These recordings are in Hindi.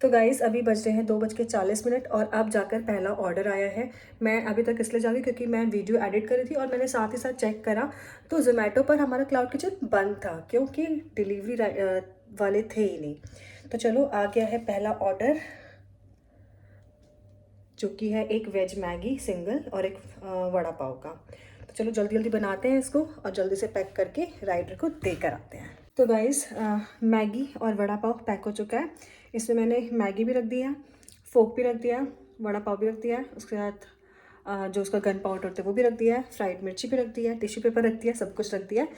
तो गाइज़ अभी बज रहे हैं 2:40 और अब जाकर पहला ऑर्डर आया है। मैं अभी तक इसलिए जा रही क्योंकि मैं वीडियो एडिट कर रही थी और मैंने साथ ही साथ चेक करा तो ज़ोमैटो पर हमारा क्लाउड किचन बंद था क्योंकि डिलीवरी वाले थे ही नहीं। तो चलो आ गया है पहला ऑर्डर, जो कि है एक वेज मैगी सिंगल और एक वड़ा पाव का। तो चलो जल्दी जल्दी बनाते हैं इसको और जल्दी से पैक करके राइडर को दे कर आते हैं। तो गाइस मैगी और वड़ा पाव पैक हो चुका है। इसमें मैंने मैगी भी रख दिया, फोक भी रख दिया, वड़ा पाव भी रख दिया है, उसके साथ जो उसका गन पाउडर होता है वो भी रख दिया है, फ्राइड मिर्ची भी रख दिया है, टिश्यू पेपर रख दिया, सब कुछ रख दिया है।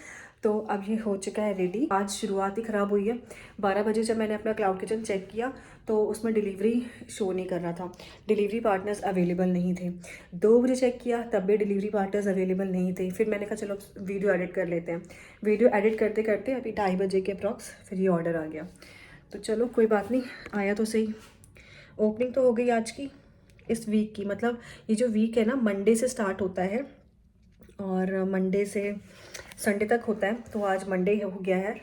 तो अब ये हो चुका है रेडी। आज शुरुआत ही ख़राब हुई है। 12 बजे जब मैंने अपना क्लाउड किचन चेक किया तो उसमें डिलीवरी शो नहीं कर रहा था, डिलीवरी पार्टनर्स अवेलेबल नहीं थे। 2 बजे चेक किया तब भी डिलीवरी पार्टनर्स अवेलेबल नहीं थे। फिर मैंने कहा चलो वीडियो एडिट कर लेते हैं। वीडियो एडिट करते करते अभी 2:30 बजे के अप्रॉक्स फिर ये ऑर्डर आ गया। तो चलो कोई बात नहीं, आया तो सही। ओपनिंग तो हो गई आज की, इस वीक की। मतलब ये जो वीक है ना मंडे से स्टार्ट होता है और मंडे से संडे तक होता है। तो आज मंडे हो गया है।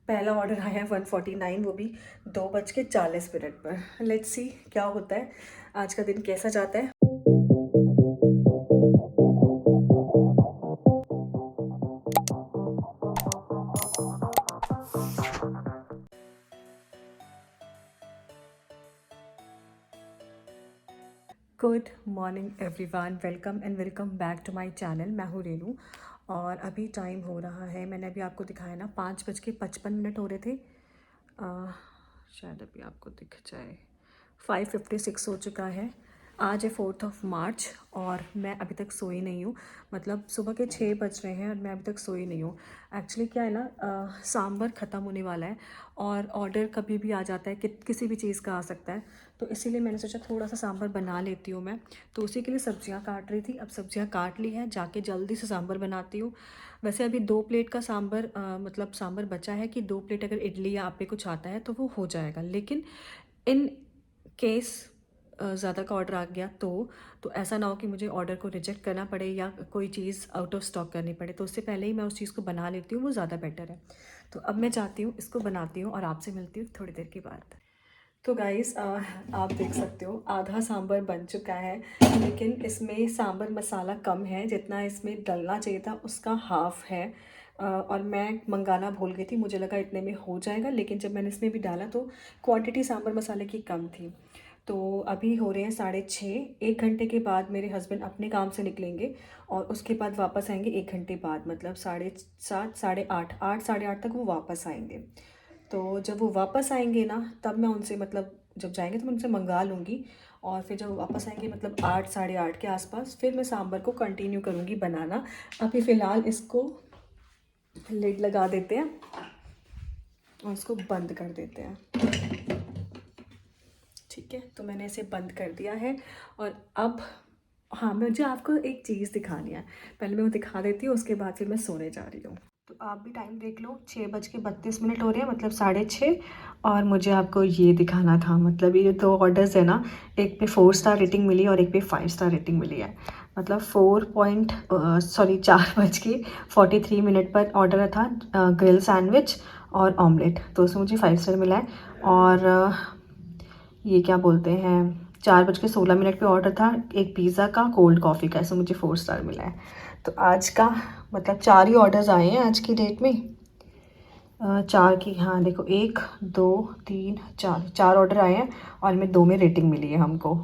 पहला ऑर्डर आया है 149, वो भी 2:40 पर। लेट्स सी क्या होता है, आज का दिन कैसा जाता है। Good morning everyone, welcome and welcome back to my channel. मैं हूँ रेनू और अभी टाइम हो रहा है, मैंने अभी आपको दिखाया ना 5:55 हो रहे थे। शायद अभी आपको दिख जाए 5:56 हो चुका है। आज है 4 मार्च और मैं अभी तक सोई नहीं हूँ। मतलब सुबह के 6 बज रहे हैं और मैं अभी तक सोई नहीं हूँ। एक्चुअली क्या है ना, सांभर ख़त्म होने वाला है और ऑर्डर कभी भी आ जाता है कि किसी भी चीज़ का आ सकता है। तो इसीलिए मैंने सोचा थोड़ा सा सांभर बना लेती हूँ मैं। तो उसी के लिए सब्जियाँ काट रही थी। अब सब्जियाँ काट ली है, जाके जल्दी से सांभर बनाती हूँ। वैसे अभी 2 प्लेट का सांभर मतलब सांभर बचा है कि 2 प्लेट अगर इडली या आपे कुछ आता है तो वो हो जाएगा। लेकिन इन केस ज़्यादा का ऑर्डर आ गया तो ऐसा ना हो कि मुझे ऑर्डर को रिजेक्ट करना पड़े या कोई चीज़ आउट ऑफ स्टॉक करनी पड़े। तो उससे पहले ही मैं उस चीज़ को बना लेती हूँ, वो ज़्यादा बेटर है। तो अब मैं जाती हूँ, इसको बनाती हूँ और आपसे मिलती हूँ थोड़ी देर के बाद। तो गाइस आप देख सकते हो आधा सांभर बन चुका है, लेकिन इसमें सांभर मसाला कम है। जितना इसमें डलना चाहिए था उसका हाफ़ है। और मैं मंगाना भूल गई थी, मुझे लगा इतने में हो जाएगा, लेकिन जब मैंने इसमें भी डाला तो क्वांटिटी सांभर मसाले की कम थी। तो अभी हो रहे हैं 6:30। 1 घंटे के बाद मेरे हस्बैंड अपने काम से निकलेंगे और उसके बाद वापस आएंगे 1 घंटे बाद। मतलब 7:30 8:30 8 साढ़े 8 तक वो वापस आएंगे। तो जब वो वापस आएंगे ना तब मैं उनसे मतलब जब जाएंगे तो मैं उनसे मंगा लूँगी। और फिर जब वो वापस आएंगे मतलब 8 साढ़े 8 के आसपास फिर मैं सांभर को कंटिन्यू करूँगी बनाना। अभी फ़िलहाल इसको लिड लगा देते हैं और इसको बंद कर देते हैं। ठीक है, तो मैंने इसे बंद कर दिया है। और अब हाँ, मुझे आपको एक चीज़ दिखानी है, पहले मैं वो दिखा देती हूँ, उसके बाद फिर मैं सोने जा रही हूँ। तो आप भी टाइम देख लो, 6:32 हो रहे हैं, मतलब 6:30। और मुझे आपको ये दिखाना था। मतलब ये 2 ऑर्डर्स है ना, एक पे 4 स्टार रेटिंग मिली और एक पे 5 स्टार रेटिंग मिली है। मतलब 4:43 पर ऑर्डर था ग्रिल सैंडविच और ऑमलेट, तो उसमें मुझे 5 स्टार मिला है। और ये क्या बोलते हैं 4:16 पे ऑर्डर था एक पिज़्ज़ा का कोल्ड कॉफ़ी का, इसमें मुझे 4 स्टार मिला है। तो आज का मतलब 4 ही ऑर्डर्स आए हैं आज की डेट में। 4 की, हाँ देखो 1 2 3 4 ऑर्डर आए हैं और इनमें 2 में रेटिंग मिली है हमको।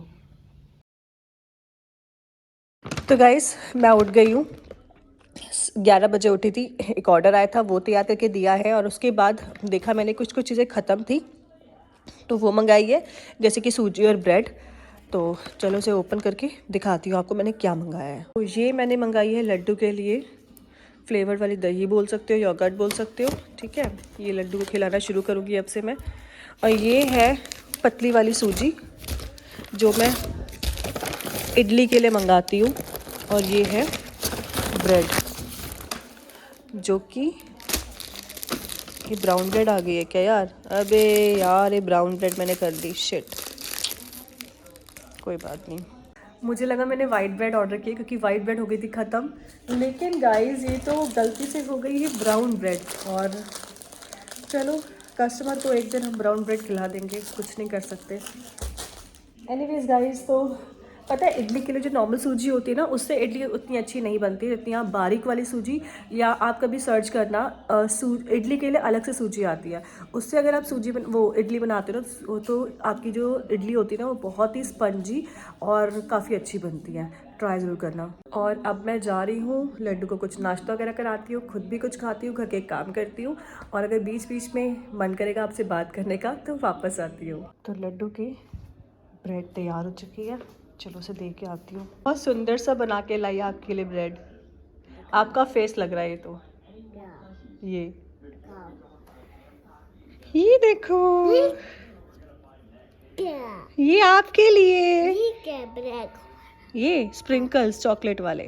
तो गाइस मैं उठ गई हूँ, 11 बजे उठी थी। एक ऑर्डर आया था वो तैयार करके दिया है और उसके बाद देखा मैंने कुछ चीज़ें ख़त्म थी तो वो मंगाई है, जैसे कि सूजी और ब्रेड। तो चलो इसे ओपन करके दिखाती हूँ आपको मैंने क्या मंगाया है। तो ये मैंने मंगाई है लड्डू के लिए फ्लेवर वाली दही बोल सकते हो, योगर्ट बोल सकते हो। ठीक है, ये लड्डू को खिलाना शुरू करूँगी अब से मैं। और ये है पतली वाली सूजी जो मैं इडली के लिए मंगाती हूँ। और ये है ब्रेड, जो कि ये ब्राउन ब्रेड आ गई है क्या यार? अबे यार ये ब्राउन ब्रेड मैंने कर दी, शिट। कोई बात नहीं, मुझे लगा मैंने वाइट ब्रेड ऑर्डर किया क्योंकि वाइट ब्रेड हो गई थी ख़त्म, लेकिन गाइस ये तो गलती से हो गई है ब्राउन ब्रेड। और चलो कस्टमर को एक दिन हम ब्राउन ब्रेड खिला देंगे, कुछ नहीं कर सकते। एनीवेज गाइस, तो पता है इडली के लिए जो नॉर्मल सूजी होती है ना, उससे इडली उतनी अच्छी नहीं बनती जितनी आप बारीक वाली सूजी, या आप कभी सर्च करना इडली के लिए अलग से सूजी आती है, उससे अगर आप वो इडली बनाते हो ना, तो आपकी जो इडली होती है ना वो बहुत ही स्पंजी और काफ़ी अच्छी बनती है। ट्राई ज़रूर करना। और अब मैं जा रही हूँ, लड्डू को कुछ नाश्ता वगैरह कराती हूँ, खुद भी कुछ खाती हूँ, घर के काम करती हूँ, और अगर बीच बीच में मन करेगा आपसे बात करने का तो वापस आती हूँ। तो लड्डू की ब्रेड तैयार हो चुकी है, चलो उसे दे के आती हूँ। बहुत सुंदर सा बना के लाई आपके लिए ब्रेड, आपका फेस लग रहा है ये तो। ये देखो, ये आपके लिए, ये स्प्रिंकल्स चॉकलेट वाले।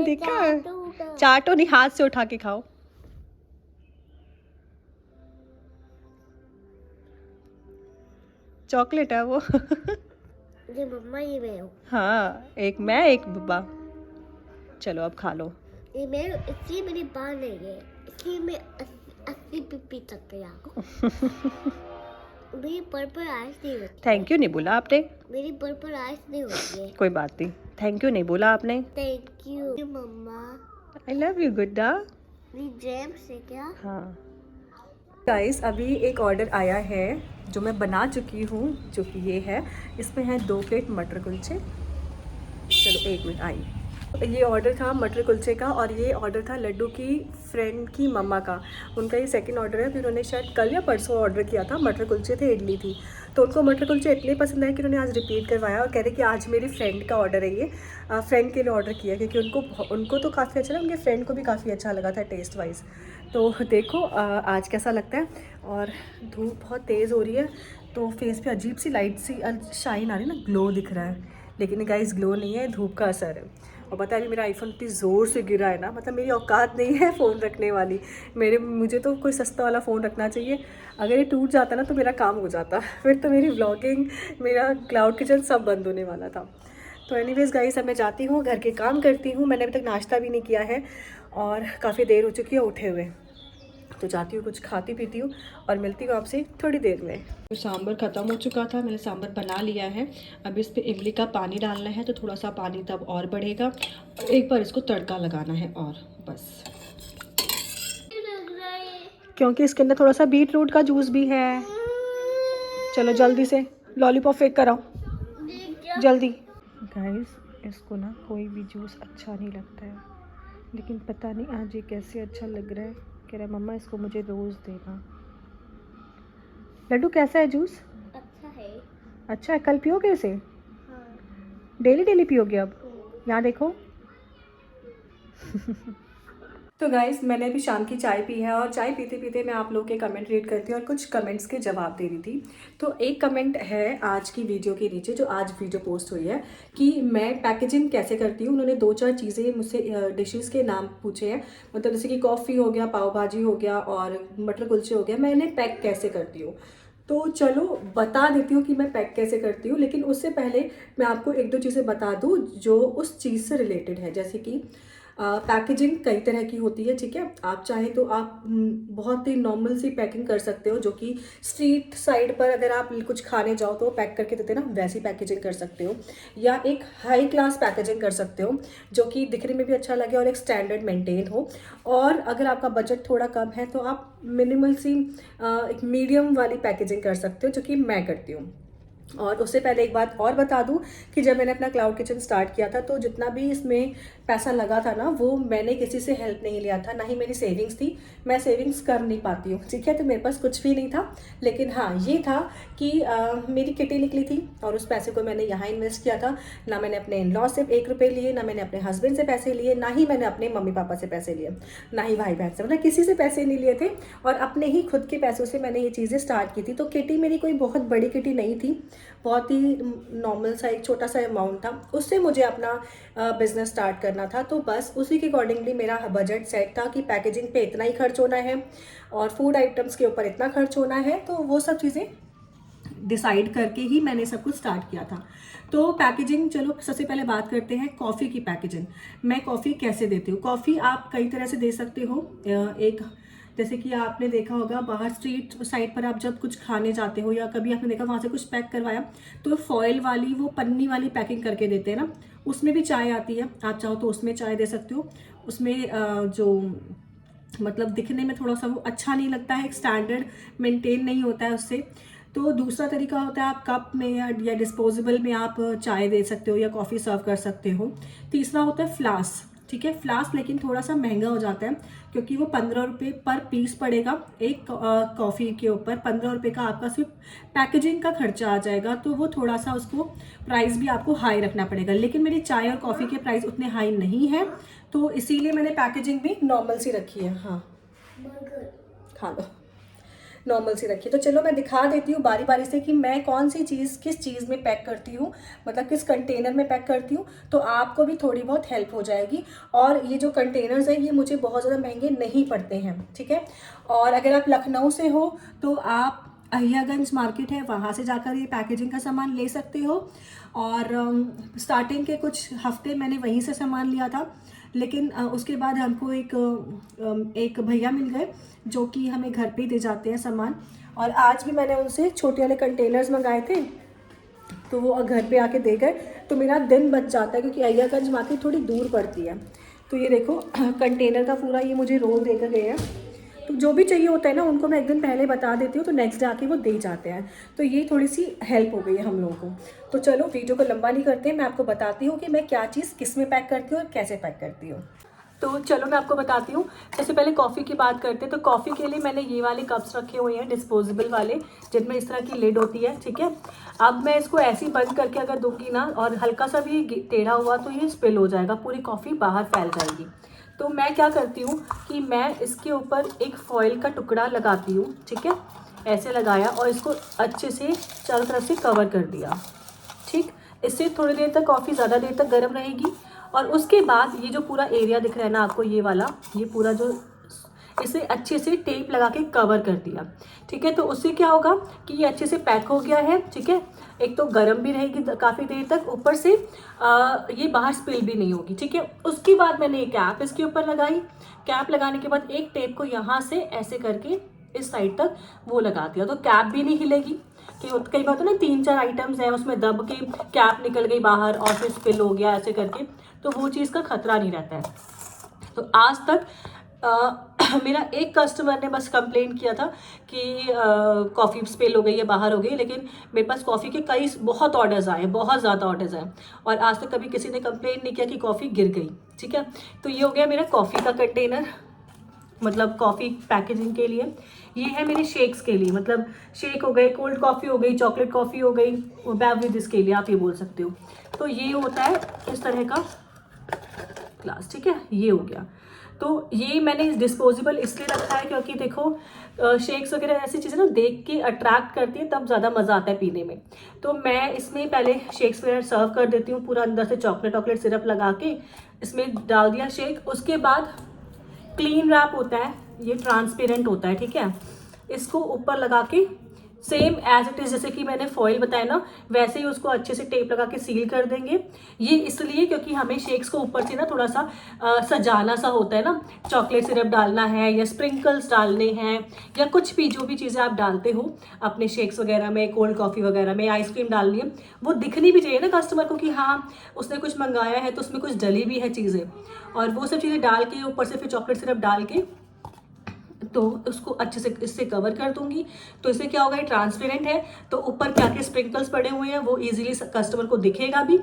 देखा, चाटो नहीं, हाथ से उठा के खाओ। चॉकलेट है वो। ये मम्मा, ये मैं हूँ। हाँ, एक मैं एक बुब्बा। चलो अब खा लो। ये मैं, इसलिए मेरी बाल नहीं है, इसलिए मैं 80 पी सकते हैं। मेरी पर्पल आइस नहीं होती। थैंक यू नहीं बोला आपने। मेरी पर्पल आइस नहीं होती है। कोई बात नहीं, थैंक यू नहीं बोला आपने। थैंक यू मम्मा। आई लव यू गुड्डा। मेरी जेम्स है क्या? हाँ गाइस, अभी एक ऑर्डर आया है जो मैं बना चुकी हूँ, जो कि ये है। इसमें है 2 प्लेट मटर कुलचे। चलो 1 मिनट आई। ये ऑर्डर था मटर कुलचे का, और ये ऑर्डर था लड्डू की फ्रेंड की मम्मा का। उनका ये सेकंड ऑर्डर है। फिर उन्होंने शायद कल या परसों ऑर्डर किया था, मटर कुलचे थे, इडली थी। तो उनको मटर कुलचे इतने पसंद आए कि उन्होंने आज रिपीट करवाया और कह रहे कि आज मेरी फ्रेंड का ऑर्डर है, ये फ्रेंड के लिए ऑर्डर किया, क्योंकि उनको तो काफ़ी अच्छा लगा, उनके फ्रेंड को भी काफ़ी अच्छा लगा था टेस्ट वाइज। तो देखो आज कैसा लगता है। और धूप बहुत तेज़ हो रही है, तो फेस पे अजीब सी लाइट सी शाइन आ रही है ना, ग्लो दिख रहा है। लेकिन गाइस ग्लो नहीं है, धूप का असर है। और पता है अभी मेरा आईफोन इतनी ज़ोर से गिरा है ना, मतलब मेरी औकात नहीं है फ़ोन रखने वाली। मुझे तो कोई सस्ता वाला फ़ोन रखना चाहिए। अगर ये टूट जाता ना तो मेरा काम हो जाता, फिर तो मेरी व्लॉगिंग, मेरा क्लाउड किचन सब बंद होने वाला था। तो एनीवेज गाइस, अब मैं जाती हूँ, घर के काम करती हूँ। मैंने अभी तक नाश्ता भी नहीं किया है और काफ़ी देर हो चुकी है उठे हुए। तो जाती हूँ, कुछ खाती पीती हूँ और मिलती हूँ आपसे थोड़ी देर में। तो सांभर ख़त्म हो चुका था, मैंने सांभर बना लिया है। अब इस पर इमली का पानी डालना है, तो थोड़ा सा पानी तब और बढ़ेगा। एक बार इसको तड़का लगाना है और बस, क्योंकि इसके अंदर थोड़ा सा बीट रूट का जूस भी है। चलो जल्दी से लॉलीपॉप फेंक कर आओ जल्दी। गाइस, इसको ना कोई भी जूस अच्छा नहीं लगता है, लेकिन पता नहीं आज ये कैसे अच्छा लग रहा है। कह रहा है मम्मा इसको मुझे रोज़ देना। लड्डू कैसा है जूस? अच्छा है। अच्छा है, कल पियोगे इसे? हाँ। डेली डेली पियोगे अब? यहाँ देखो। तो गाइस, मैंने अभी शाम की चाय पी है, और चाय पीते पीते मैं आप लोगों के कमेंट रीड करती हूँ और कुछ कमेंट्स के जवाब दे रही थी। तो एक कमेंट है आज की वीडियो के नीचे, जो आज वीडियो पोस्ट हुई है, कि मैं पैकेजिंग कैसे करती हूँ। उन्होंने 2-4 चीज़ें मुझसे डिशेस के नाम पूछे हैं, मतलब जैसे कि कॉफ़ी हो गया, पाव भाजी हो गया और मटर कुलचे हो गया, मैं इन्हें पैक कैसे करती हूँ। तो चलो बता देती हूँ कि मैं पैक कैसे करती हूँ, लेकिन उससे पहले मैं आपको 1-2 चीज़ें बता दूँ जो उस चीज़ से रिलेटेड है। जैसे कि पैकेजिंग कई तरह की होती है, ठीक है। आप चाहे तो आप बहुत ही नॉर्मल सी पैकिंग कर सकते हो, जो कि स्ट्रीट साइड पर अगर आप कुछ खाने जाओ तो पैक करके देते हैं ना, वैसी पैकेजिंग कर सकते हो। या एक हाई क्लास पैकेजिंग कर सकते हो, जो कि दिखने में भी अच्छा लगे और एक स्टैंडर्ड मेंटेन हो। और अगर आपका बजट थोड़ा कम है तो आप मिनिमल सी एक मीडियम वाली पैकेजिंग कर सकते हो, जो कि मैं करती हूँ। और उससे पहले एक बात और बता दूं कि जब मैंने अपना क्लाउड किचन स्टार्ट किया था, तो जितना भी इसमें पैसा लगा था ना, वो मैंने किसी से हेल्प नहीं लिया था, ना ही मेरी सेविंग्स थी। मैं सेविंग्स कर नहीं पाती हूँ, ठीक है। तो मेरे पास कुछ भी नहीं था, लेकिन हाँ ये था कि मेरी किटी निकली थी और उस पैसे को मैंने यहाँ इन्वेस्ट किया था। ना मैंने अपने इन लॉ से 1 रुपये लिए, ना मैंने अपने हस्बैंड से पैसे लिए, ना ही मैंने अपने मम्मी पापा से पैसे लिए, ना ही भाई बहन से, मतलब किसी से पैसे नहीं लिए थे। और अपने ही खुद के पैसों से मैंने ये चीज़ें स्टार्ट की थी। तो किटी मेरी कोई बहुत बड़ी किटी नहीं थी, बहुत ही नॉर्मल सा एक छोटा सा अमाउंट था, उससे मुझे अपना बिज़नेस स्टार्ट करना था। तो बस उसी के अकॉर्डिंगली मेरा बजट सेट था कि पैकेजिंग पे इतना ही खर्च होना है और फूड आइटम्स के ऊपर इतना खर्च होना है। तो वो सब चीज़ें डिसाइड करके ही मैंने सब कुछ स्टार्ट किया था। तो पैकेजिंग, चलो सबसे पहले बात करते हैं कॉफ़ी की पैकेजिंग। मैं कॉफ़ी कैसे देती हूँ। कॉफ़ी आप कई तरह से दे सकते हो। एक जैसे कि आपने देखा होगा बाहर स्ट्रीट साइड पर आप जब कुछ खाने जाते हो या कभी आपने देखा वहाँ से कुछ पैक करवाया तो फॉइल वाली वो पन्नी वाली पैकिंग करके देते हैं ना, उसमें भी चाय आती है। आप चाहो तो उसमें चाय दे सकते हो। उसमें जो मतलब दिखने में थोड़ा सा वो अच्छा नहीं लगता है, एक स्टैंडर्ड मेंटेन नहीं होता है उससे। तो दूसरा तरीका होता है आप कप में या डिस्पोजेबल में आप चाय दे सकते हो या कॉफ़ी सर्व कर सकते हो। तीसरा होता है फ्लास्क, ठीक है। फ्लास्क लेकिन थोड़ा सा महंगा हो जाता है क्योंकि वो 15 रुपये पर पीस पड़ेगा। एक कॉफ़ी के ऊपर 15 रुपये का आपका सिर्फ पैकेजिंग का खर्चा आ जाएगा, तो वो थोड़ा सा उसको प्राइस भी आपको हाई रखना पड़ेगा। लेकिन मेरी चाय और कॉफ़ी के प्राइस उतने हाई नहीं है, तो इसीलिए मैंने पैकेजिंग भी नॉर्मल सी रखी है। हाँ खा लो, नॉर्मल सी रखी। तो चलो मैं दिखा देती हूँ बारी बारी से कि मैं कौन सी चीज़ किस चीज़ में पैक करती हूँ, मतलब किस कंटेनर में पैक करती हूँ, तो आपको भी थोड़ी बहुत हेल्प हो जाएगी। और ये जो कंटेनर्स हैं ये मुझे बहुत ज़्यादा महंगे नहीं पड़ते हैं, ठीक है। और अगर आप लखनऊ से हो तो आप अहियागंज मार्केट है, वहाँ से जाकर ये पैकेजिंग का सामान ले सकते हो। और स्टार्टिंग के कुछ हफ्ते मैंने वहीं से सामान लिया था, लेकिन उसके बाद हमको एक भैया मिल गए जो कि हमें घर पे ही दे जाते हैं सामान। और आज भी मैंने उनसे छोटे वाले कंटेनर्स मंगाए थे, तो वो घर पे आके दे गए। तो मेरा दिन बच जाता है क्योंकि अहियागंज मार्केट थोड़ी दूर पड़ती है। तो ये देखो कंटेनर का पूरा ये मुझे रोल देकर गए हैं। तो जो भी चाहिए होता है ना उनको मैं एक दिन पहले बता देती हूँ, तो नेक्स्ट डे आके वो दे जाते हैं। तो ये थोड़ी सी हेल्प हो गई है हम लोगों को। तो चलो वीडियो को लंबा नहीं करते हैं, मैं आपको बताती हूँ कि मैं क्या चीज़ किस में पैक करती हूँ और कैसे पैक करती हूँ। तो चलो मैं आपको बताती हूँ। जैसे पहले कॉफ़ी की बात करते हैं, तो कॉफ़ी के लिए मैंने ये वाले कप्स रखे हुए हैं डिस्पोजेबल वाले, जिनमें इस तरह की लिड होती है, ठीक है। अब मैं इसको ऐसे ही बंद करके अगर दूंगी ना और हल्का सा भी टेढ़ा हुआ तो ये स्पिल हो जाएगा, पूरी कॉफ़ी बाहर फैल जाएगी। तो मैं क्या करती हूँ कि मैं इसके ऊपर एक फॉइल का टुकड़ा लगाती हूँ, ठीक है। ऐसे लगाया और इसको अच्छे से चारों तरफ से कवर कर दिया, ठीक। इससे थोड़ी देर तक कॉफ़ी ज़्यादा देर तक गर्म रहेगी। और उसके बाद ये जो पूरा एरिया दिख रहा है ना आपको, ये वाला, ये पूरा जो, इसे अच्छे से टेप लगा के कवर कर दिया, ठीक है। तो उससे क्या होगा कि ये अच्छे से पैक हो गया है, ठीक है। एक तो गर्म भी रहेगी काफ़ी देर तक, ऊपर से ये बाहर स्पिल भी नहीं होगी, ठीक है। उसके बाद मैंने एक कैप इसके ऊपर लगाई। कैप लगाने के बाद एक टेप को यहाँ से ऐसे करके इस साइड तक वो लगा दिया, तो कैप भी नहीं हिलेगी। कि कई बार तो ना 3-4 आइटम्स हैं उसमें दब के कैप निकल गई बाहर और फिर स्पिल हो गया ऐसे करके, तो वो चीज़ का खतरा नहीं रहता है। तो आज तक मेरा एक कस्टमर ने बस कंप्लेन किया था कि कॉफ़ी स्पिल हो गई है, बाहर हो गई, लेकिन मेरे पास कॉफ़ी के कई बहुत ऑर्डर्स आए, बहुत ज़्यादा ऑर्डर्स आए, और आज तक कभी किसी ने कंप्लेन नहीं किया कि कॉफ़ी गिर गई, ठीक है। तो ये हो गया मेरा कॉफ़ी का कंटेनर, मतलब कॉफ़ी पैकेजिंग के लिए। ये है मेरे शेक्स के लिए, मतलब शेक हो गए, कोल्ड कॉफ़ी हो गई, चॉकलेट कॉफ़ी हो गई, बेवरेजेस के लिए आप ये बोल सकते हो। तो ये होता है इस तरह का ग्लास, ठीक है। ये हो गया। तो ये मैंने इस डिस्पोजेबल इसलिए रखा है क्योंकि देखो शेक्स वगैरह ऐसी चीज़ें ना देख के अट्रैक्ट करती है, तब ज़्यादा मज़ा आता है पीने में। तो मैं इसमें पहले शेक्स वगैरह सर्व कर देती हूँ, पूरा अंदर से चॉकलेट सिरप लगा के इसमें डाल दिया शेक। उसके बाद क्लीन रैप होता है, ये ट्रांसपेरेंट होता है, ठीक है। इसको ऊपर लगा के सेम एज इट इज़ जैसे कि मैंने फॉइल बताया ना, वैसे ही उसको अच्छे से टेप लगा के सील कर देंगे। ये इसलिए क्योंकि हमें शेक्स को ऊपर से ना थोड़ा सा सजाना सा होता है ना, चॉकलेट सिरप डालना है या स्प्रिंकल्स डालने हैं या कुछ भी जो भी चीज़ें आप डालते हो अपने शेक्स वगैरह में, कोल्ड कॉफ़ी वगैरह में, आइसक्रीम डालनी है, वो दिखनी भी चाहिए ना कस्टमर को कि हाँ उसने कुछ मंगाया है तो उसमें कुछ डली भी है चीज़ें। और वो सब चीज़ें डाल के ऊपर से फिर चॉकलेट सिरप डाल के तो उसको अच्छे से इससे कवर कर दूंगी। तो इससे क्या होगा, ये ट्रांसपेरेंट है, तो ऊपर क्या क्या स्प्रिंकल्स पड़े हुए हैं वो इजीली कस्टमर को दिखेगा भी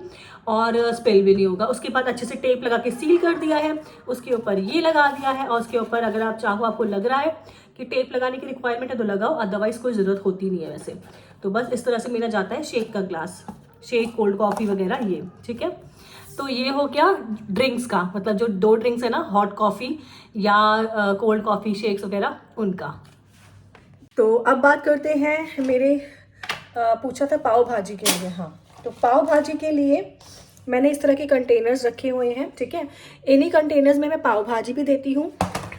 और स्पेल भी नहीं होगा। उसके बाद अच्छे से टेप लगा के सील कर दिया है, उसके ऊपर ये लगा दिया है, और उसके ऊपर अगर आप चाहो, आपको लग रहा है कि टेप लगाने की रिक्वायरमेंट है तो लगाओ, अदरवाइज कोई ज़रूरत होती नहीं है वैसे। तो बस इस तरह से मेरा जाता है शेक का ग्लास, शेक, कोल्ड कॉफ़ी वगैरह, ये ठीक है। तो ये हो गया ड्रिंक्स का, मतलब जो 2 ड्रिंक्स है ना, हॉट कॉफ़ी या कोल्ड कॉफ़ी, शेक्स वगैरह, उनका। तो अब बात करते हैं मेरे पूछा था पाव भाजी के लिए। हाँ, तो पाव भाजी के लिए मैंने इस तरह के कंटेनर्स रखे हुए हैं, ठीक है। इन्हीं कंटेनर्स में मैं पाव भाजी भी देती हूँ,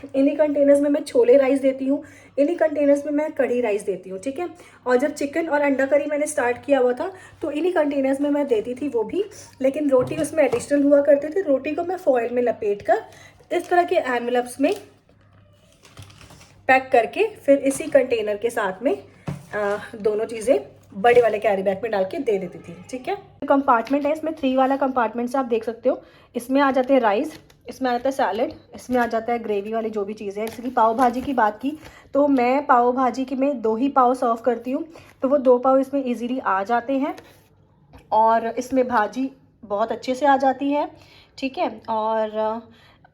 इन्हीं कंटेनर्स में मैं छोले राइस देती हूँ, इन्हीं कंटेनर्स में मैं कढ़ी राइस देती हूँ, ठीक है। और जब चिकन और अंडा करी मैंने स्टार्ट किया हुआ था तो इन्हीं कंटेनर्स में मैं देती थी वो भी, लेकिन रोटी उसमें एडिशनल हुआ करती थी। रोटी को मैं फॉइल में लपेट कर इस तरह के एनवलप्स में पैक करके फिर इसी कंटेनर के साथ में दोनों चीज़ें बड़े वाले कैरी बैग में डाल के दे देती थी। ठीक है, कंपार्टमेंट है इसमें 3 वाला कंपार्टमेंट से आप देख सकते हो। इसमें आ जाते हैं राइस, इसमें आ जाता है सैलड, इसमें आ जाता है ग्रेवी वाली जो भी चीज़ें हैं। जैसे कि पाव भाजी की बात की तो मैं पाव भाजी की में 2 ही पाव सर्व करती हूँ, तो वो 2 पाव इसमें ईजीली आ जाते हैं और इसमें भाजी बहुत अच्छे से आ जाती है। ठीक है, और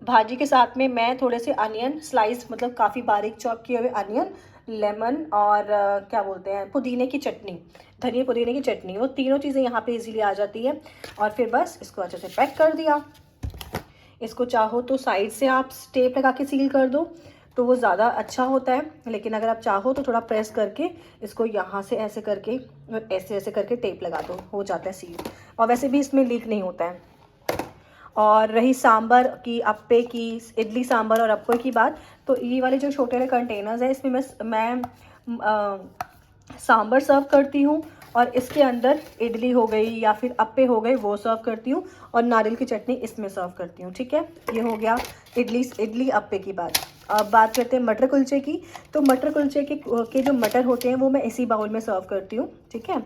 भाजी के साथ में मैं थोड़े से अनियन स्लाइस, मतलब काफ़ी बारीक चॉप किए हुए अनियन, लेमन और क्या बोलते हैं, पुदीने की चटनी, धनिया पुदीने की चटनी, वो तीनों चीज़ें यहाँ पे इजीली आ जाती है। और फिर बस इसको अच्छे से पैक कर दिया। इसको चाहो तो साइड से आप टेप लगा के सील कर दो तो वो ज़्यादा अच्छा होता है, लेकिन अगर आप चाहो तो थोड़ा प्रेस करके इसको यहाँ से ऐसे करके और ऐसे ऐसे करके टेप लगा दो, हो जाता है सील। और वैसे भी इसमें लीक नहीं होता है। और रही सांभर की, अप्पे की, इडली सांभर और अप्पे की बात, तो ये वाले जो छोटे वाले कंटेनर्स हैं इसमें मैं सांभर सर्व करती हूँ और इसके अंदर इडली हो गई या फिर अप्पे हो गए वो सर्व करती हूँ और नारियल की चटनी इसमें सर्व करती हूँ। ठीक है, ये हो गया इडली अप्पे की बात। अब बात करते हैं मटर कुलचे की। तो मटर कुलचे के जो मटर होते हैं वो मैं इसी बाउल में सर्व करती हूँ। ठीक है,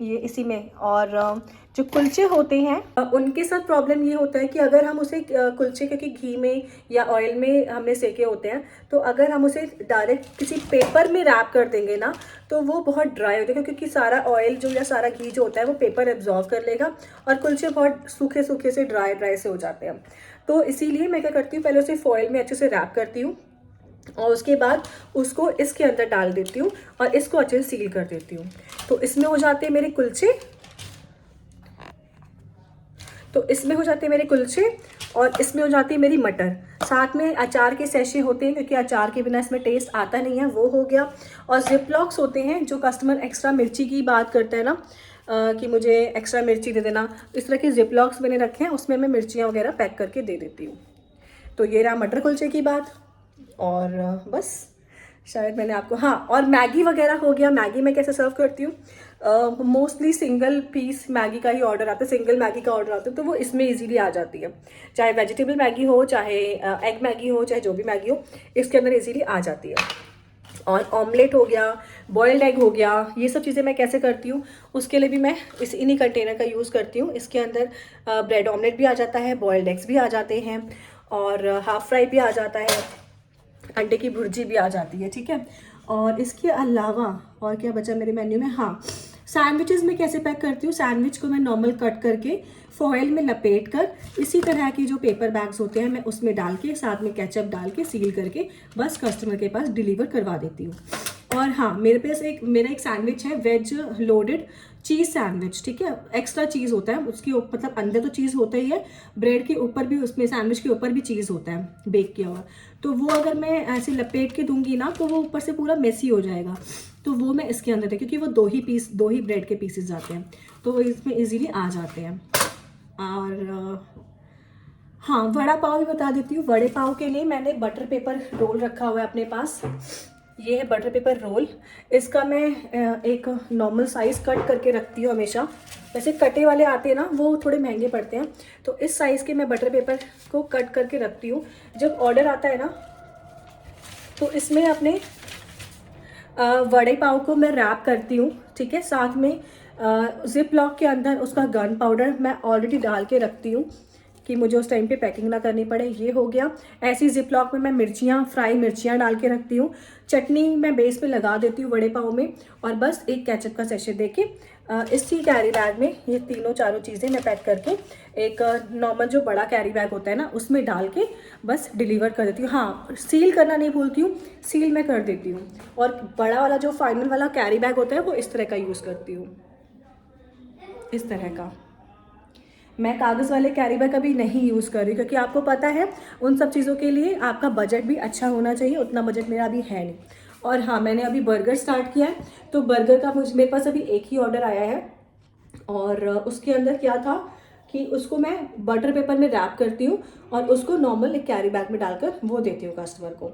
ये इसी में। और जो कुलचे होते हैं उनके साथ प्रॉब्लम ये होता है कि अगर हम उसे कुलचे, क्योंकि घी में या ऑयल में हमने सेके होते हैं, तो अगर हम उसे डायरेक्ट किसी पेपर में रैप कर देंगे ना तो वो बहुत ड्राई होता है, क्योंकि सारा ऑयल जो या सारा घी जो होता है वो पेपर एब्जॉर्व कर लेगा और कुलचे बहुत सूखे सूखे से ड्राई से हो जाते हैं। तो इसीलिए मैं क्या करती हूँ, पहले उसे फॉइल में अच्छे से रैप करती हूँ और उसके बाद उसको इसके अंदर डाल देती हूँ और इसको अच्छे से सील कर देती हूँ। तो इसमें हो जाते हैं मेरे कुलचे, और इसमें हो जाती है मेरी मटर। साथ में अचार के सैशे होते हैं, क्योंकि अचार के बिना इसमें टेस्ट आता नहीं है, वो हो गया। और जिपलॉक्स होते हैं, जो कस्टमर एक्स्ट्रा मिर्ची की बात करता है ना कि मुझे एक्स्ट्रा मिर्ची दे देना, इस तरह के जिपलॉक्स मैंने रखे हैं, उसमें मैं मिर्चियाँ वगैरह पैक करके दे देती हूँ। तो ये रहा मटर कुलचे की बात। और बस शायद मैंने आपको, हाँ, और मैगी वगैरह हो गया। मैगी मैं कैसे सर्व करती हूँ, मोस्टली सिंगल पीस मैगी का ही ऑर्डर आता है, सिंगल मैगी का ऑर्डर आता है, तो वो इसमें इजीली आ जाती है। चाहे वेजिटेबल मैगी हो, चाहे एग मैगी हो, चाहे जो भी मैगी हो, इसके अंदर इजीली आ जाती है। और ऑमलेट हो गया, बॉयल्ड एग हो गया, ये सब चीज़ें मैं कैसे करती हूँ, उसके लिए भी मैं इन्हीं कंटेनर का यूज़ करती हूँ। इसके अंदर ब्रेड ऑमलेट भी आ जाता है, बॉयल्ड एग्स भी आ जाते हैं और हाफ फ्राई भी आ जाता है, अंडे की भुर्जी भी आ जाती है। ठीक है, और इसके अलावा और क्या बचा मेरे मेन्यू में, हाँ, सैंडविचेस में कैसे पैक करती हूँ। सैंडविच को मैं नॉर्मल कट करके फॉइल में लपेट कर इसी तरह की जो पेपर बैग्स होते हैं मैं उसमें डाल के साथ में केचप डाल के सील करके बस कस्टमर के पास डिलीवर करवा देती हूँ। और हाँ, मेरे पास मेरा एक सैंडविच है, वेज लोडेड चीज़ सैंडविच। ठीक है, एक्स्ट्रा चीज़ होता है उसकी, मतलब अंदर तो चीज़ होता ही है, ब्रेड के ऊपर भी, उसमें सैंडविच के ऊपर भी चीज़ होता है बेक किया हुआ। तो वो अगर मैं ऐसे लपेट के दूंगी ना तो वो ऊपर से पूरा मेसी हो जाएगा, तो वो मैं इसके अंदर, क्योंकि वो दो ही ब्रेड के पीसेस जाते हैं, तो वो इसमें इजीली आ जाते हैं। और हाँ, वड़ा पाव भी बता देती हूँ। वड़े पाव के लिए मैंने बटर पेपर रोल रखा हुआ है अपने पास। ये है बटर पेपर रोल। इसका मैं एक नॉर्मल साइज़ कट करके रखती हूँ हमेशा। वैसे कटे वाले आते हैं ना, वो थोड़े महंगे पड़ते हैं, तो इस साइज़ के मैं बटर पेपर को कट करके रखती हूँ। जब ऑर्डर आता है ना तो इसमें अपने वड़े पाव को मैं रैप करती हूँ। ठीक है, साथ में जिप लॉक के अंदर उसका गन पाउडर मैं ऑलरेडी डाल के रखती हूँ कि मुझे उस टाइम पे पैकिंग ना करनी पड़े। ये हो गया। ऐसी जिप लॉक में मैं फ्राई मिर्चियाँ डाल के रखती हूँ। चटनी मैं बेस पे लगा देती हूँ वड़े पाव में, और बस एक केचप का सैशे देके इसी कैरी बैग में ये तीनों चारों चीज़ें मैं पैक करके एक नॉर्मल जो बड़ा कैरी बैग होता है ना उसमें डाल के बस डिलीवर कर देती हूँ। हाँ, सील करना नहीं भूलती हूँ, सील मैं कर देती हूँ। और बड़ा वाला जो फाइनल वाला कैरी बैग होता है वो इस तरह का यूज़ करती हूँ, इस तरह का। मैं कागज़ वाले कैरी बैग अभी नहीं यूज़ कर रही, क्योंकि आपको पता है उन सब चीज़ों के लिए आपका बजट भी अच्छा होना चाहिए, उतना बजट मेरा अभी है नहीं। और हाँ, मैंने अभी बर्गर स्टार्ट किया है, तो बर्गर का मेरे पास अभी एक ही ऑर्डर आया है, और उसके अंदर क्या था कि उसको मैं बटर पेपर में रैप करती हूँ और उसको नॉर्मल एक कैरी बैग में डालकर वो देती हूँ कस्टमर को।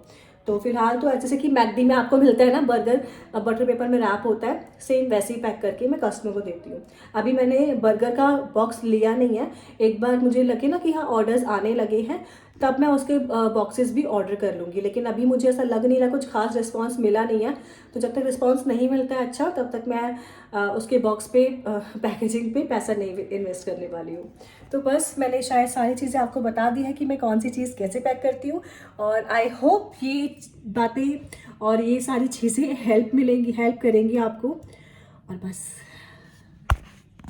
तो फिलहाल तो जैसे कि मैकडी में आपको मिलता है ना बर्गर, बटर पेपर में रैप होता है, सेम वैसे ही पैक करके मैं कस्टमर को देती हूँ। अभी मैंने बर्गर का बॉक्स लिया नहीं है, एक बार मुझे लगे ना कि हाँ ऑर्डर्स आने लगे हैं तब मैं उसके बॉक्सेस भी ऑर्डर कर लूँगी। लेकिन अभी मुझे ऐसा लग नहीं रहा, कुछ खास रिस्पांस मिला नहीं है, तो जब तक रिस्पांस नहीं मिलता है अच्छा, तब तक मैं उसके बॉक्स पे पैकेजिंग पे पैसा नहीं इन्वेस्ट करने वाली हूँ। तो बस मैंने शायद सारी चीज़ें आपको बता दी है कि मैं कौन सी चीज़ कैसे पैक करती हूँ, और आई होप ये बातें और ये सारी चीज़ें हेल्प करेंगी आपको। और बस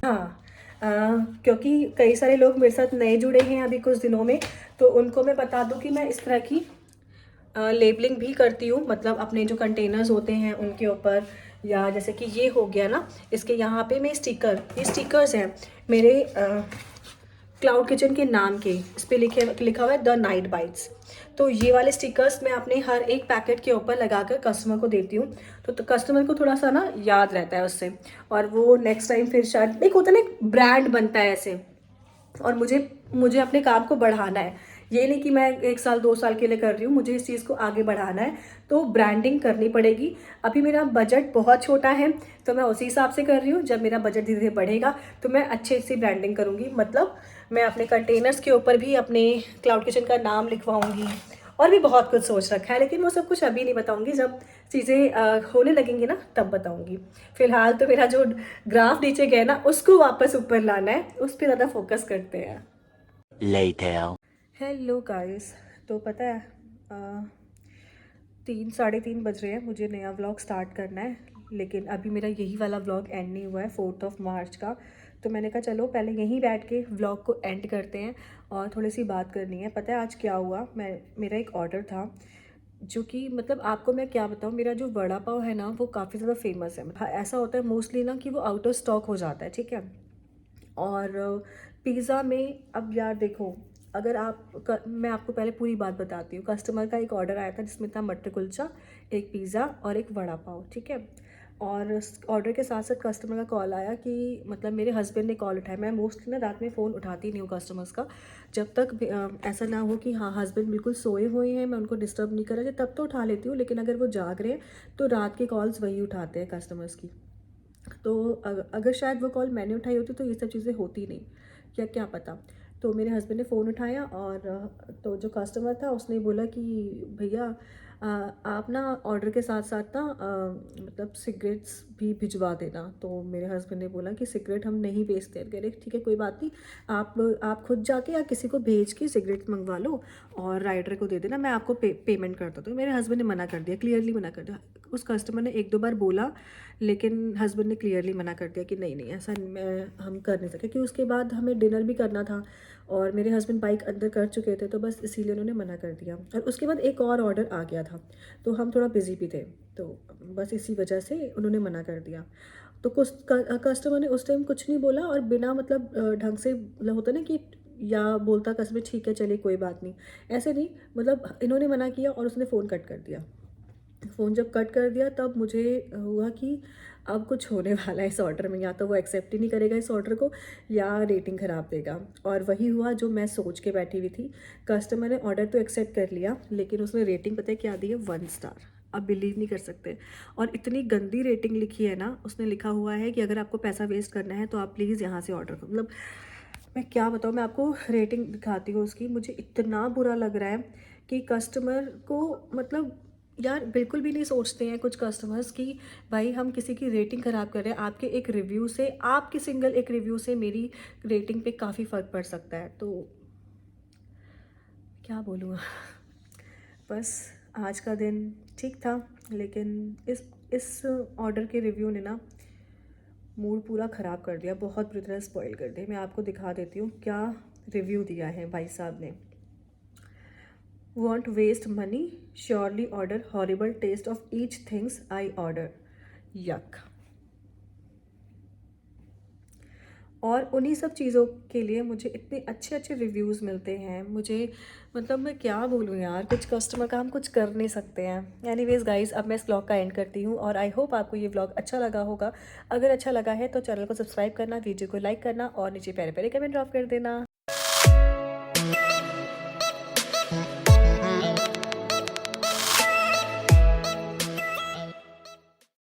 हाँ, क्योंकि कई सारे लोग मेरे साथ नए जुड़े हैं अभी कुछ दिनों में, तो उनको मैं बता दूं कि मैं इस तरह की लेबलिंग भी करती हूँ, मतलब अपने जो कंटेनर्स होते हैं उनके ऊपर, या जैसे कि ये हो गया ना, इसके यहाँ पे मैं ये स्टिकर्स हैं मेरे क्लाउड किचन के नाम के, इस पर लिखा हुआ है द नाइट बाइट्स। तो ये वाले स्टिकर्स मैं अपने हर एक पैकेट के ऊपर लगाकर कस्टमर को देती हूँ, तो कस्टमर को थोड़ा सा ना याद रहता है उससे, और वो नेक्स्ट टाइम फिर शायद, एक होता है ना, एक ब्रांड बनता है ऐसे। और मुझे अपने काम को बढ़ाना है, ये नहीं कि मैं 1 साल 2 साल के लिए कर रही हूँ, मुझे इस चीज़ को आगे बढ़ाना है, तो ब्रांडिंग करनी पड़ेगी। अभी मेरा बजट बहुत छोटा है, तो मैं उसी हिसाब से कर रही हूँ। जब मेरा बजट धीरे धीरे बढ़ेगा तो मैं अच्छे से ब्रांडिंग करूँगी, मतलब मैं अपने कंटेनर्स के ऊपर भी अपने क्लाउड किचन का नाम लिखवाऊँगी, और भी बहुत कुछ सोच रखा है, लेकिन वो सब कुछ अभी नहीं बताऊँगी, जब चीज़ें होने लगेंगी ना तब बताऊँगी। फिलहाल तो मेरा जो ग्राफ नीचे गया ना, उसको वापस ऊपर लाना है, उस पर ज़्यादा फोकस करते हैं। Later. हेलो गाइस, तो पता है 3 साढ़े 3 बज रहे हैं, मुझे नया व्लॉग स्टार्ट करना है, लेकिन अभी मेरा यही वाला व्लॉग एंड नहीं हुआ है 4 मार्च का। तो मैंने कहा चलो पहले यहीं बैठ के व्लॉग को एंड करते हैं, और थोड़ी सी बात करनी है। पता है आज क्या हुआ, मेरा एक ऑर्डर था, जो कि मतलब आपको मैं क्या बताऊँ, मेरा जो वड़ा पाव है ना वो काफ़ी ज़्यादा फेमस है। ऐसा होता है मोस्टली ना कि वो आउट ऑफ स्टॉक हो जाता है, ठीक है। और पिज़्ज़ा में अब यार देखो, अगर मैं आपको पहले पूरी बात बताती हूँ। कस्टमर का एक ऑर्डर आया था जिसमें था मटर कुलचा, एक पिज़्ज़ा और एक वड़ा पाव, ठीक है। और उस ऑर्डर के साथ साथ कस्टमर का कॉल आया कि मतलब मेरे हस्बैंड ने कॉल उठाया। मैं मोस्टली ना रात में फ़ोन उठाती नहीं हूँ कस्टमर्स का, जब तक ऐसा ना हो कि हाँ हस्बैंड बिल्कुल सोए हुए हैं, मैं उनको डिस्टर्ब नहीं कर रही, तब तो उठा लेती हूँ। लेकिन अगर वो जाग रहे हैं तो रात के कॉल्स वही उठाते हैं कस्टमर्स की। तो अगर शायद वो कॉल मैंने उठाई होती तो ये सब चीज़ें होती नहीं, या क्या पता। तो मेरे हस्बैंड ने फ़ोन उठाया, और तो जो कस्टमर था उसने बोला कि भैया आप ना ऑर्डर के साथ साथ ना मतलब सिगरेट्स भी भिजवा देना। तो मेरे हस्बैंड ने बोला कि सिगरेट हम नहीं बेचते हैं। कह रहे ठीक है कोई बात नहीं, आप खुद जाके या किसी को भेज के सिगरेट मंगवा लो और राइडर को दे देना, मैं आपको पेमेंट करता हूँ। तो मेरे हस्बैंड ने मना कर दिया, क्लियरली मना कर दिया। उस कस्टमर ने 1-2 बार बोला, लेकिन हस्बैंड ने क्लियरली मना कर दिया कि नहीं ऐसा हम कर नहीं सकते, क्योंकि उसके बाद हमें डिनर भी करना था, और मेरे हस्बैंड बाइक अंदर कर चुके थे, तो बस इसीलिए उन्होंने मना कर दिया। और उसके बाद एक और ऑर्डर आ गया था, तो हम थोड़ा बिजी भी थे, तो बस इसी वजह से उन्होंने मना कर दिया। तो कुछ कस्टमर ने उस टाइम कुछ नहीं बोला, और बिना मतलब ढंग से, मतलब होता ना कि, या बोलता कस्टमर ठीक है चलिए कोई बात नहीं, ऐसे नहीं, मतलब इन्होंने मना किया और उसने फ़ोन कट कर दिया। फ़ोन जब कट कर दिया तब मुझे हुआ कि अब कुछ होने वाला है इस ऑर्डर में, या तो वो एक्सेप्ट ही नहीं करेगा इस ऑर्डर को, या रेटिंग ख़राब देगा। और वही हुआ जो मैं सोच के बैठी हुई थी। कस्टमर ने ऑर्डर तो एक्सेप्ट कर लिया, लेकिन उसने रेटिंग पता है क्या दी है, 1 स्टार। आप बिलीव नहीं कर सकते, और इतनी गंदी रेटिंग लिखी है ना, उसने लिखा हुआ है कि अगर आपको पैसा वेस्ट करना है तो आप प्लीज़ यहाँ से ऑर्डर करो। मतलब मैं क्या बताऊँ, मैं आपको रेटिंग दिखाती हूँ उसकी। मुझे इतना बुरा लग रहा है कि कस्टमर को, मतलब यार बिल्कुल भी नहीं सोचते हैं कुछ कस्टमर्स कि भाई हम किसी की रेटिंग ख़राब कर रहे हैं, आपके एक रिव्यू से, आपके सिंगल एक रिव्यू से मेरी रेटिंग पे काफ़ी फ़र्क पड़ सकता है। तो क्या बोलूँ बस आज का दिन ठीक था, लेकिन इस ऑर्डर के रिव्यू ने ना मूड पूरा ख़राब कर दिया, बहुत बुरी तरह स्पॉइल कर दिया। मैं आपको दिखा देती हूँ क्या रिव्यू दिया है भाई साहब ने। Won't waste money, surely order, horrible taste of each things I order, yuck. और उन्हीं सब चीज़ों के लिए मुझे इतने अच्छे अच्छे रिव्यूज़ मिलते हैं। मुझे मतलब मैं क्या बोलूँ यार, कुछ कस्टमर का हम कुछ कर नहीं सकते हैं। एनीवेज़ गाइस, अब मैं इस ब्लॉग का एंड करती हूँ, और आई होप आपको ये ब्लॉग अच्छा लगा होगा। अगर अच्छा लगा है तो चैनल को सब्सक्राइब करना, वीडियो को लाइक करना, और नीचे प्यारे प्यारे कमेंट ड्रॉप कर देना।